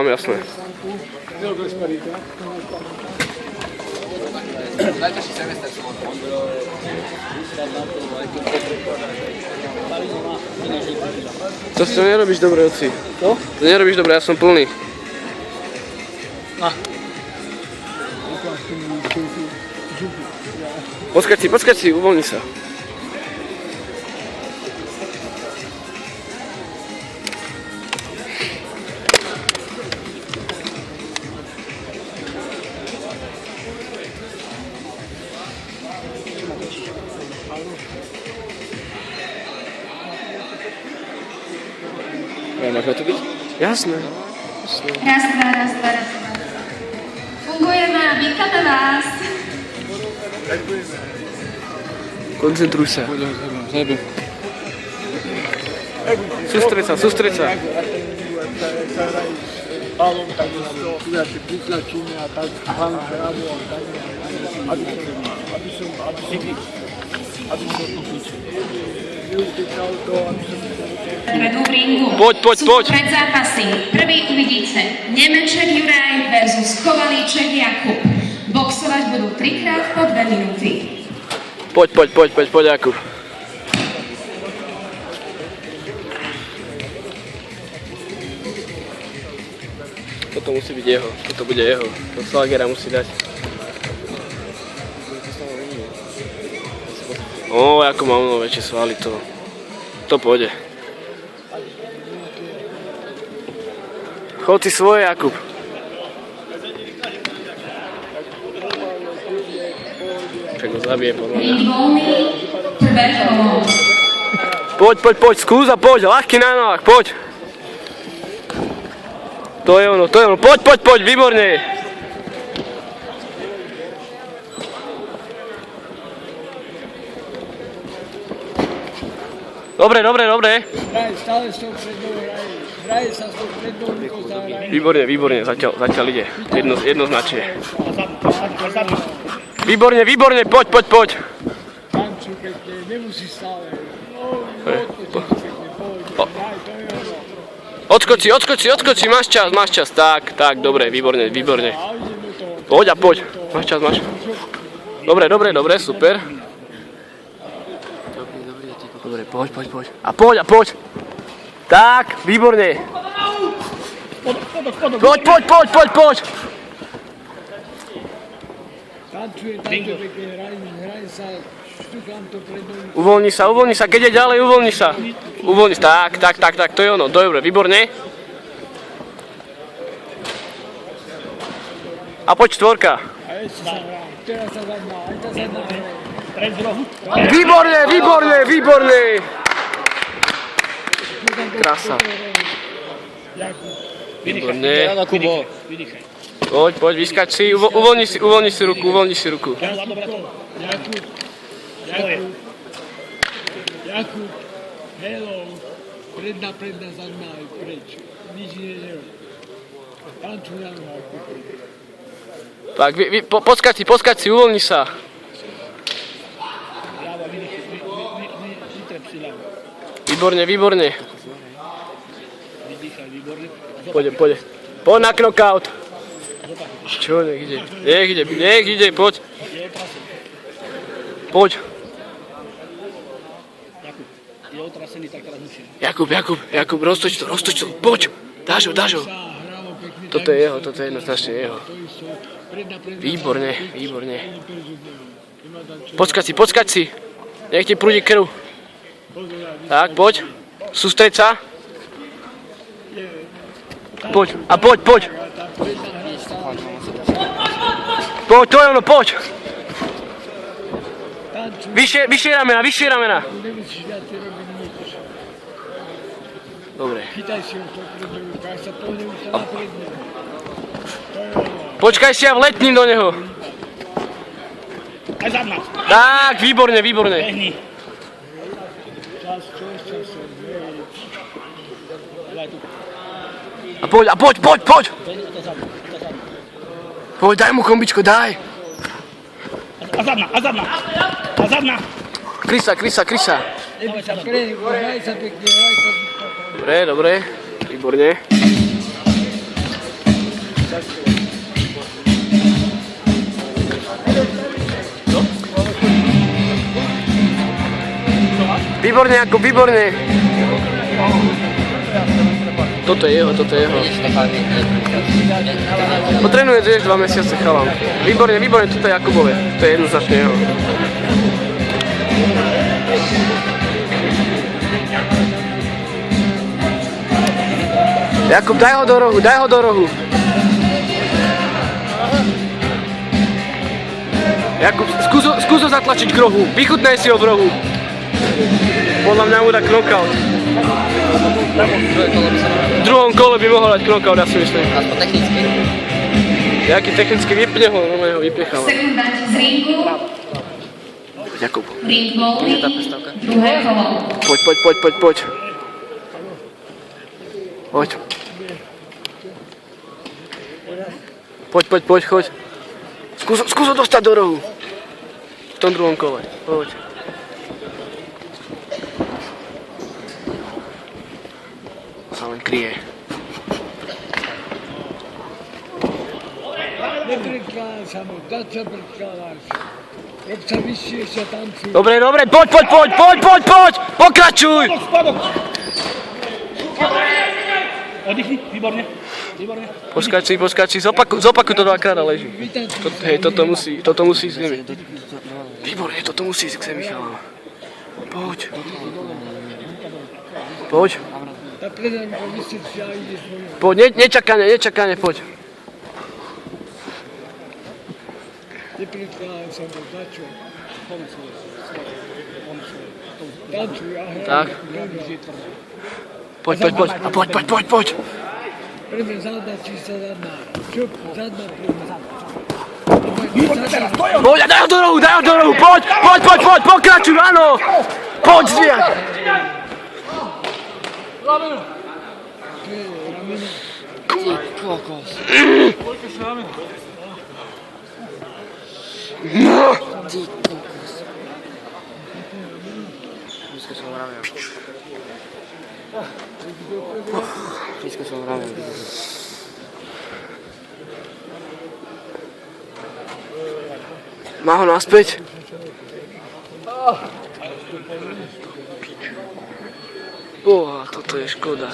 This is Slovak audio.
mám, jasné. Najťažší semester som mal. To nerobíš dobre, oci. No? To nerobíš dobre, ja som plný. Počkaj si, uvoľni sa. Máš to byť? Jasné. Raz, dva. Fungujeme a vítáme vás. Koncentruj sa. Sústreď sa. Palom takisto, ja si pritlačíme a tak hlavne právo a tak, aby som využíval to, aby som Vedú v ringu. Poď. Sú predzápasy. Prvý uvidíte Nemeček Juraj versus Kovalíček Jakub. Boxovať budú 3-krát po 2 minúty. Poď, Jakub. Toto musí byť jeho, toto bude jeho. To Slagera musí dať. Jakub má mnoho väčšie svaly, to pôjde. Chod si svoje, Jakub. Však ho zabije podľa mňa. Prvé kolo. Poď, skús a poď, ľahký na nohách, poď. To je ono, poď, výborne. Dobre. stále s tou prednou hraje sa s tou prednou rukou za hraje. Výborne, zatiaľ ide. Jednoznačne. Výborne, poď. Tančuj pekne, nemusí stále. Odskoči, máš čas. Tak, dobre, výborne. Poď. Máš čas. Dobre, super. Dobre, poď. A poď. Tak, výborne. Poď. Tančuje pekne, hraje sa, štukám to prednou. Uvoľni sa, keď je ďalej, uvoľni sa. Tak, to je ono, dobre, výborne. A poď štvorka. A ešte sa hrá, teraz sa zadná, aj tá zadná hraje. Výborne. Krása. Výborne. Poď, vyskač si, uvoľni si ruku. Jakub, hello, predná, zadná, aj preč, nič nerob. Tančuj na nohách. Tak, poskač si, uvoľni sa. Výborne. Poď. Poď na knockout. Čo, nech ide, poď. Jakub, roztoč to, poď. Dáš ho. Toto je jednoznačne jeho. Výborne. Počkať si. Nech ti prúdi krv. Tak, poď. Sústreď sa. Poď. Poď, to je ono, poď. Vyššie ramena. Dobre. Počkaj si a vletním do neho. Tak, výborne. A poď. Poď, daj mu kombičko, daj. A zadná. Krysa. Hraj sa pekne, Dobre, výborne. Výborne, ako výborne. Toto je jeho. Potrenuje tiež 2 mesiace chalám. Výborne, toto je Jakubové. To je jednoznačne jeho. Jakub, daj ho do rohu. Jakub, skús ho zatlačiť k rohu. Vychutnaj si ho v rohu. Podľa mňa mu dá knockout. V druhom kole by mohol dať knockout, ja si myslím. Aspoň technicky. Jaký technicky vypne ho, normálne ho vypiecháva. Sekundanti z ringu. Jakub. Ring voľný. Druhé kolo. Poď. Choď. Skús ho dostať do rohu. V tom druhom kole. Poď. Sa len kryje. Neprikládáš sa mu, dať sa prikládáš. Rob sa vyššie, sa tancuj. Dobre, poď! Pokračuj! Spadok. Oddychni, výborne. Poskači, zopakuj to dvakrát a leží. Hej, toto musí ísť k zemi. Výborne, toto musí ísť k zemi, chalám. Poď. Tak predanko vysieť si a ideš svojho. Poď, nečakane, poď. Neprikládáš sa mu, dať čo. Tancuj a hraj. Tak. Poď. Preme zadná, čistá zadná. Čup, zadná, preme zadná. Výborne teraz, to je on. Poď, daj ho do rohu, poď, pokračuj, áno. Poď, zdvíjať. Má ho naspäť. Boha, toto je škoda.